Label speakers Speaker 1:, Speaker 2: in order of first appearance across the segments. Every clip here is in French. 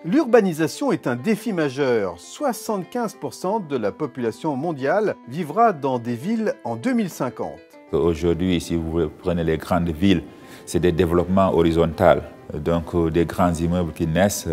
Speaker 1: L'urbanisation est un défi majeur. 75% de la population mondiale vivra dans des villes en 2050.
Speaker 2: Aujourd'hui, si vous prenez les grandes villes, c'est des développements horizontaux. Donc des grands immeubles qui naissent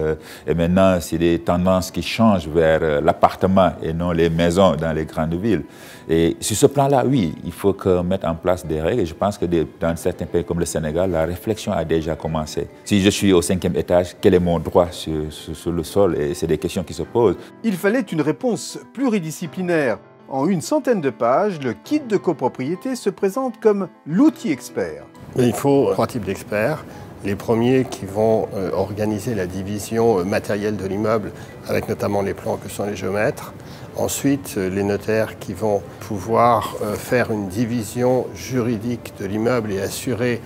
Speaker 2: et maintenant c'est des tendances qui changent vers l'appartement et non les maisons dans les grandes villes. Et sur ce plan-là, oui, il faut mettre en place des règles et je pense que dans certains pays comme le Sénégal, la réflexion a déjà commencé. Si je suis au 5e étage, quel est mon droit sur le sol? Et c'est des questions qui se posent.
Speaker 1: Il fallait une réponse pluridisciplinaire. En une centaine de pages, le kit de copropriété se présente comme l'outil expert.
Speaker 3: Il faut 3 types d'experts. Les premiers qui vont organiser la division matérielle de l'immeuble, avec notamment les plans que sont les géomètres. Ensuite, les notaires qui vont pouvoir faire une division juridique de l'immeuble et assurer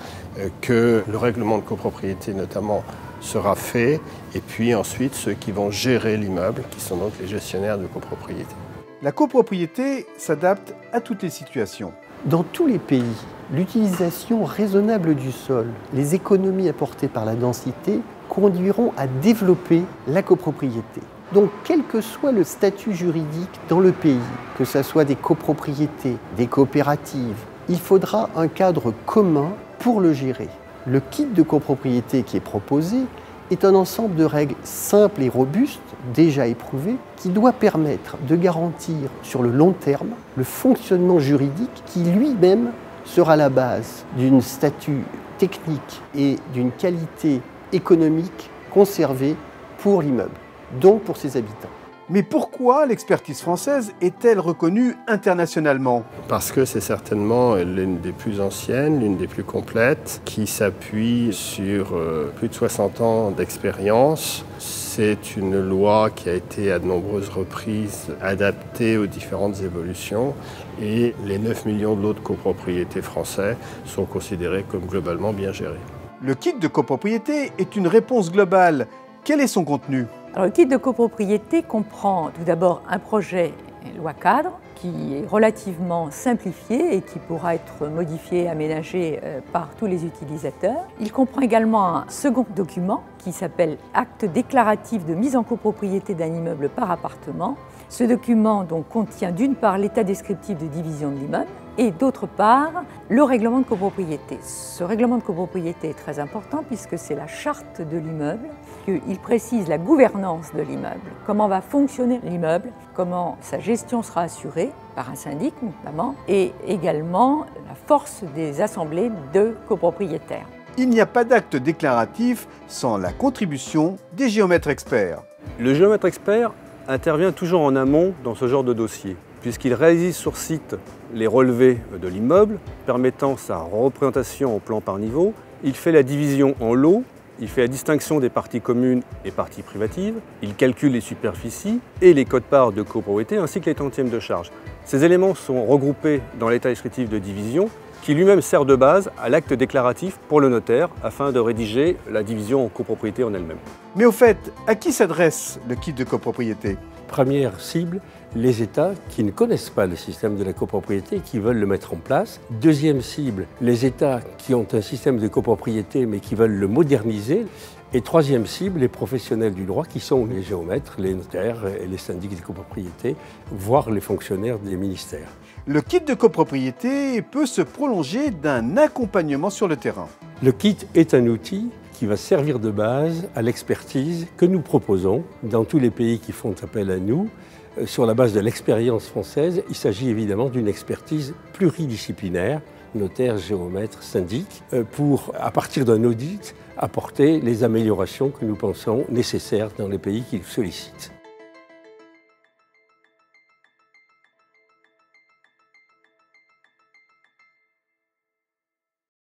Speaker 3: que le règlement de copropriété notamment sera fait. Et puis ensuite, ceux qui vont gérer l'immeuble, qui sont donc les gestionnaires de copropriété.
Speaker 1: La copropriété s'adapte à toutes les situations.
Speaker 4: Dans tous les pays, l'utilisation raisonnable du sol, les économies apportées par la densité conduiront à développer la copropriété. Donc, quel que soit le statut juridique dans le pays, que ce soit des copropriétés, des coopératives, il faudra un cadre commun pour le gérer. Le kit de copropriété qui est proposé est un ensemble de règles simples et robustes, déjà éprouvées, qui doit permettre de garantir sur le long terme le fonctionnement juridique qui lui-même sera la base d'un statut technique et d'une qualité économique conservée pour l'immeuble, donc pour ses habitants.
Speaker 1: Mais pourquoi l'expertise française est-elle reconnue internationalement?
Speaker 3: Parce que c'est certainement l'une des plus anciennes, l'une des plus complètes, qui s'appuie sur plus de 60 ans d'expérience. C'est une loi qui a été à de nombreuses reprises adaptée aux différentes évolutions et les 9 millions de lots de copropriété français sont considérés comme globalement bien gérés.
Speaker 1: Le kit de copropriété est une réponse globale. Quel est son contenu?
Speaker 5: Alors, le kit de copropriété comprend tout d'abord un projet loi cadre qui est relativement simplifié et qui pourra être modifié et aménagé par tous les utilisateurs. Il comprend également un second document qui s'appelle Acte déclaratif de mise en copropriété d'un immeuble par appartement. Ce document donc, contient d'une part l'état descriptif de division de l'immeuble et d'autre part le règlement de copropriété. Ce règlement de copropriété est très important puisque c'est la charte de l'immeuble. Il précise la gouvernance de l'immeuble, comment va fonctionner l'immeuble, comment sa gestion sera assurée par un syndic notamment, et également la force des assemblées de copropriétaires.
Speaker 1: Il n'y a pas d'acte déclaratif sans la contribution des géomètres experts.
Speaker 6: Le géomètre expert intervient toujours en amont dans ce genre de dossier, puisqu'il réalise sur site les relevés de l'immeuble, permettant sa représentation au plan par niveau. Il fait la division en lots, il fait la distinction des parties communes et parties privatives, il calcule les superficies et les quotes-parts de copropriété ainsi que les tantièmes de charge. Ces éléments sont regroupés dans l'état descriptif de division qui lui-même sert de base à l'acte déclaratif pour le notaire afin de rédiger la division en copropriété en elle-même.
Speaker 1: Mais au fait, à qui s'adresse le kit de copropriété?
Speaker 7: Première cible, les États qui ne connaissent pas le système de la copropriété et qui veulent le mettre en place. Deuxième cible, les États qui ont un système de copropriété mais qui veulent le moderniser. Et troisième cible, les professionnels du droit qui sont les géomètres, les notaires et les syndics de copropriété, voire les fonctionnaires des ministères.
Speaker 1: Le kit de copropriété peut se prolonger d'un accompagnement sur le terrain.
Speaker 7: Le kit est un outil qui va servir de base à l'expertise que nous proposons dans tous les pays qui font appel à nous. Sur la base de l'expérience française, il s'agit évidemment d'une expertise pluridisciplinaire, notaire, géomètre, syndic, pour, à partir d'un audit, apporter les améliorations que nous pensons nécessaires dans les pays qui le sollicitent.